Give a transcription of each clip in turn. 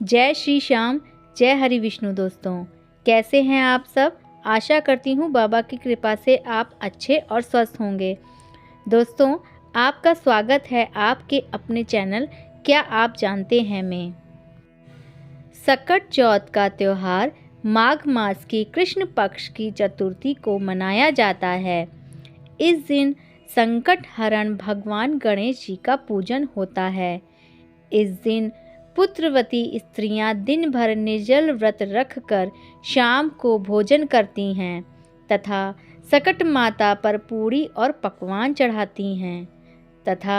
जय श्री श्याम, जय हरि विष्णु। दोस्तों, कैसे हैं आप सब। आशा करती हूँ बाबा की कृपा से आप अच्छे और स्वस्थ होंगे। दोस्तों, आपका स्वागत है आपके अपने चैनल क्या आप जानते हैं में। सकट चौथ का त्यौहार माघ मास की कृष्ण पक्ष की चतुर्थी को मनाया जाता है। इस दिन संकट हरण भगवान गणेश जी का पूजन होता है। इस दिन पुत्रवती स्त्रियां दिन भर निर्जल व्रत रखकर शाम को भोजन करती हैं तथा सकट माता पर पूड़ी और पकवान चढ़ाती हैं तथा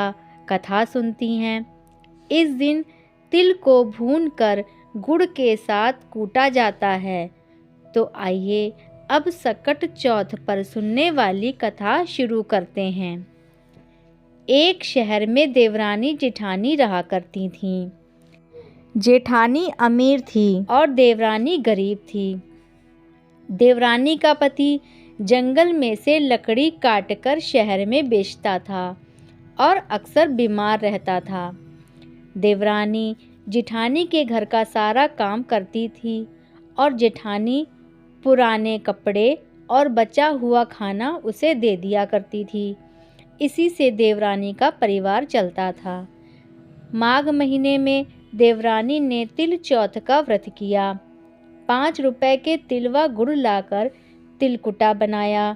कथा सुनती हैं। इस दिन तिल को भूनकर गुड़ के साथ कूटा जाता है। तो आइए अब सकट चौथ पर सुनने वाली कथा शुरू करते हैं। एक शहर में देवरानी जेठानी रहा करती थीं। जेठानी अमीर थी और देवरानी गरीब थी। देवरानी का पति जंगल में से लकड़ी काटकर शहर में बेचता था और अक्सर बीमार रहता था। देवरानी जेठानी के घर का सारा काम करती थी और जेठानी पुराने कपड़े और बचा हुआ खाना उसे दे दिया करती थी। इसी से देवरानी का परिवार चलता था। माघ महीने में देवरानी ने तिल चौथ का व्रत किया। 5 रुपए के तिलवा गुड़ लाकर तिलकुटा बनाया,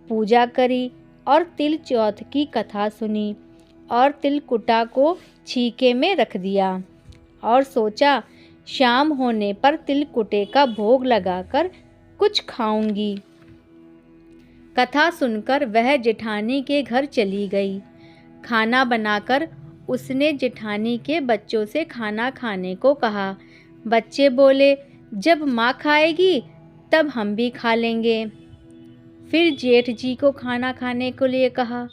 पूजा करी और तिल चौथ की कथा सुनी और तिलकुटा को छीके में रख दिया और सोचा शाम होने पर तिलकुटे का भोग लगाकर कुछ खाऊंगी। कथा सुनकर वह जेठानी के घर चली गई। खाना बनाकर उसने जेठानी के बच्चों से खाना खाने को कहा। बच्चे बोले, जब माँ खाएगी तब हम भी खा लेंगे। फिर जेठ जी को खाना खाने को लिए कहा,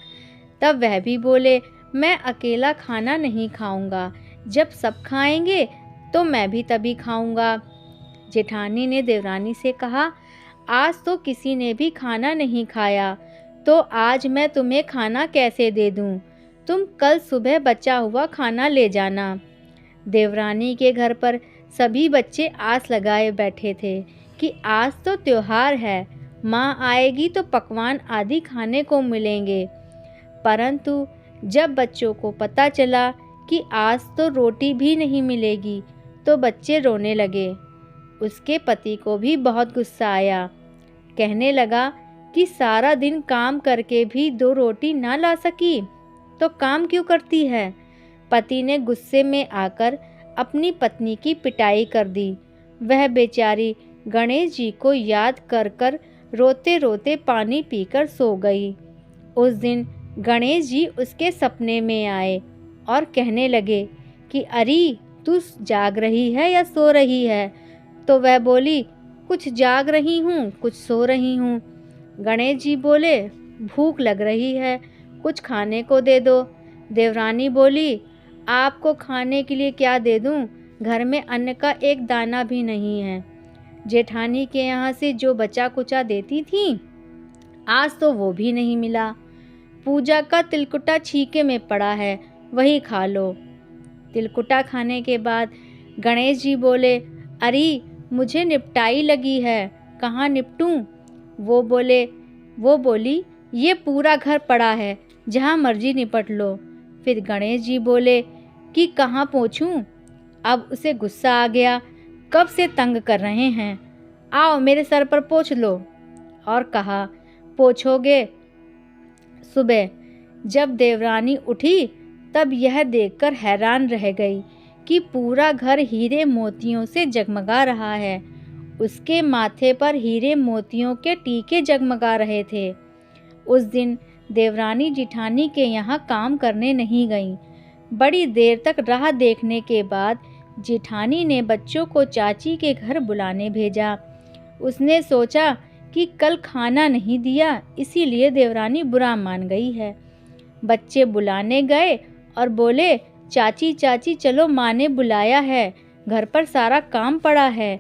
तब वह भी बोले, मैं अकेला खाना नहीं खाऊंगा, जब सब खाएंगे तो मैं भी तभी खाऊंगा। जेठानी ने देवरानी से कहा, आज तो किसी ने भी खाना नहीं खाया, तो आज मैं तुम्हें खाना कैसे दे दूं? तुम कल सुबह बचा हुआ खाना ले जाना। देवरानी के घर पर सभी बच्चे आस लगाए बैठे थे कि आज तो त्योहार है, माँ आएगी तो पकवान आदि खाने को मिलेंगे। परंतु जब बच्चों को पता चला कि आज तो रोटी भी नहीं मिलेगी तो बच्चे रोने लगे। उसके पति को भी बहुत गुस्सा आया। कहने लगा कि सारा दिन काम करके भी 2 रोटी ना ला सकी तो काम क्यों करती है। पति ने गुस्से में आकर अपनी पत्नी की पिटाई कर दी। वह बेचारी गणेश जी को याद कर कर रोते रोते पानी पीकर सो गई। उस दिन गणेश जी उसके सपने में आए और कहने लगे कि अरे तू जाग रही है या सो रही है। तो वह बोली, कुछ जाग रही हूँ, कुछ सो रही हूँ। गणेश जी बोले, भूख लग रही है, कुछ खाने को दे दो। देवरानी बोली, आपको खाने के लिए क्या दे दूँ, घर में अन्न का एक दाना भी नहीं है। जेठानी के यहाँ से जो बचा कुचा देती थी, आज तो वो भी नहीं मिला। पूजा का तिलकुटा छीके में पड़ा है, वही खा लो। तिलकुटा खाने के बाद गणेश जी बोले, अरे मुझे निपटाई लगी है, कहाँ निपटूं? वो बोली, ये पूरा घर पड़ा है, जहाँ मर्जी निपट लो। फिर गणेश जी बोले कि कहाँ पहुँचूं? अब उसे गुस्सा आ गया, कब से तंग कर रहे हैं, आओ मेरे सर पर पोंछ लो। और कहा, पोंछोगे? सुबह जब देवरानी उठी तब यह देखकर हैरान रह गई कि पूरा घर हीरे मोतियों से जगमगा रहा है। उसके माथे पर हीरे मोतियों के टीके जगमगा रहे थे। उस दिन देवरानी जेठानी के यहाँ काम करने नहीं गईं। बड़ी देर तक राह देखने के बाद जेठानी ने बच्चों को चाची के घर बुलाने भेजा। उसने सोचा कि कल खाना नहीं दिया, इसीलिए देवरानी बुरा मान गई है। बच्चे बुलाने गए और बोले, चाची चाची चलो, माँ ने बुलाया है, घर पर सारा काम पड़ा है।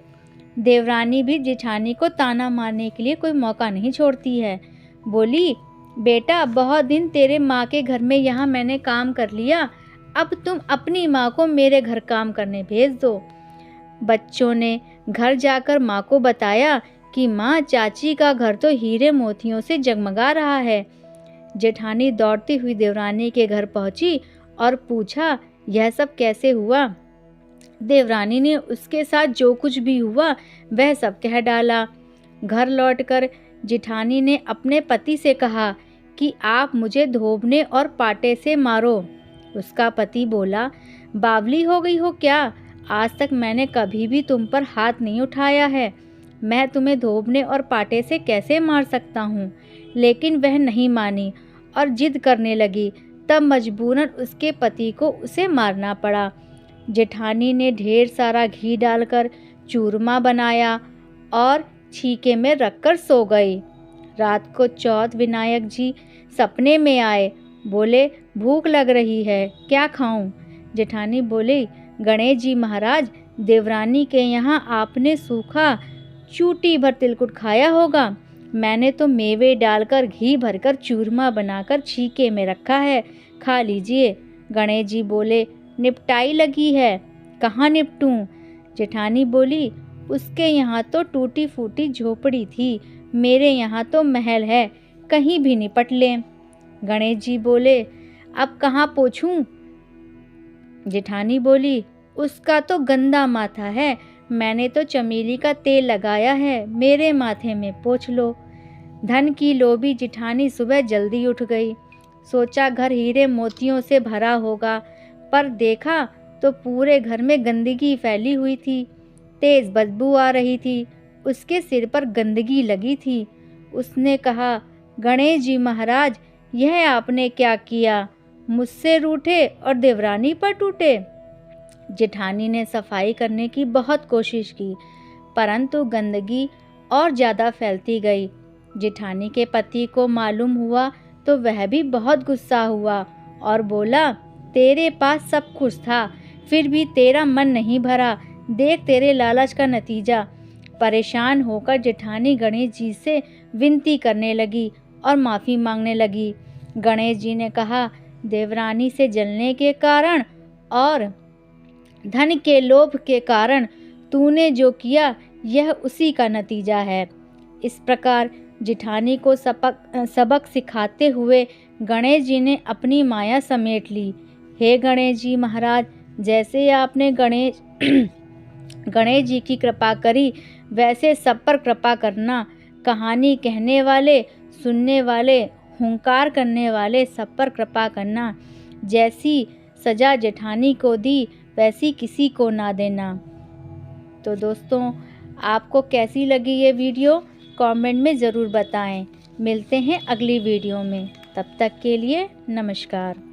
देवरानी भी जेठानी को ताना मारने के लिए कोई मौका नहीं छोड़ती है। बोली, बेटा बहुत दिन तेरे माँ के घर में यहाँ मैंने काम कर लिया, अब तुम अपनी माँ को मेरे घर काम करने भेज दो। बच्चों ने घर जाकर माँ को बताया कि माँ, चाची का घर तो हीरे मोतियों से जगमगा रहा है। जेठानी दौड़ती हुई देवरानी के घर पहुंची और पूछा, यह सब कैसे हुआ? देवरानी ने उसके साथ जो कुछ भी हुआ वह सब कह डाला। घर लौटकर जेठानी ने अपने पति से कहा कि आप मुझे धोबने और पाटे से मारो। उसका पति बोला, बावली हो गई हो क्या? आज तक मैंने कभी भी तुम पर हाथ नहीं उठाया है। मैं तुम्हें धोबने और पाटे से कैसे मार सकता हूँ? लेकिन वह नहीं मानी और जिद करने लगी। तब मजबूरन उसके पति को उसे मारना पड़ा। जेठानी ने ढेर सारा घी डालकर चूरमा बनाया और छीके में रखकर सो गई। रात को चौथ विनायक जी सपने में आए। बोले, भूख लग रही है, क्या खाऊं? जेठानी बोली, गणेश जी महाराज, देवरानी के यहाँ आपने सूखा चूटी भर तिलकुट खाया होगा। मैंने तो मेवे डालकर घी भरकर चूरमा बनाकर छीके में रखा है, खा लीजिए। गणेश जी बोले, निपटाई लगी है, कहाँ निपटूं? जेठानी बोली, उसके यहाँ तो टूटी फूटी झोपड़ी थी, मेरे यहाँ तो महल है, कहीं भी निपट लें। गणेश जी बोले, अब कहाँ पोंछूं? जेठानी बोली, उसका तो गंदा माथा है, मैंने तो चमेली का तेल लगाया है, मेरे माथे में पोंछ लो। धन की लोभी जेठानी सुबह जल्दी उठ गई। सोचा घर हीरे मोतियों से भरा होगा, पर देखा तो पूरे घर में गंदगी फैली हुई थी। तेज बदबू आ रही थी, उसके सिर पर गंदगी लगी थी। उसने कहा, गणेश जी महाराज, यह आपने क्या किया? मुझसे रूठे और देवरानी पर टूटे। जेठानी ने सफाई करने की बहुत कोशिश की, परंतु गंदगी और ज़्यादा फैलती गई। जेठानी के पति को मालूम हुआ तो वह भी बहुत गुस्सा हुआ और बोला, तेरे पास सब कुछ था, फिर भी तेरा मन नहीं भरा, देख तेरे लालच का नतीजा। परेशान होकर जेठानी गणेश जी से विनती करने लगी और माफ़ी मांगने लगी। गणेश जी ने कहा, देवरानी से जलने के कारण और धन के लोभ के कारण तूने जो किया यह उसी का नतीजा है। इस प्रकार जेठानी को सबक सिखाते हुए गणेश जी ने अपनी माया समेट ली। हे गणेश जी महाराज, जैसे आपने गणेश जी की कृपा करी, वैसे सब पर कृपा करना। कहानी कहने वाले, सुनने वाले, हुंकार करने वाले सब पर कृपा करना। जैसी सजा जेठानी को दी वैसी किसी को ना देना। तो दोस्तों, आपको कैसी लगी ये वीडियो कमेंट में ज़रूर बताएं। मिलते हैं अगली वीडियो में, तब तक के लिए नमस्कार।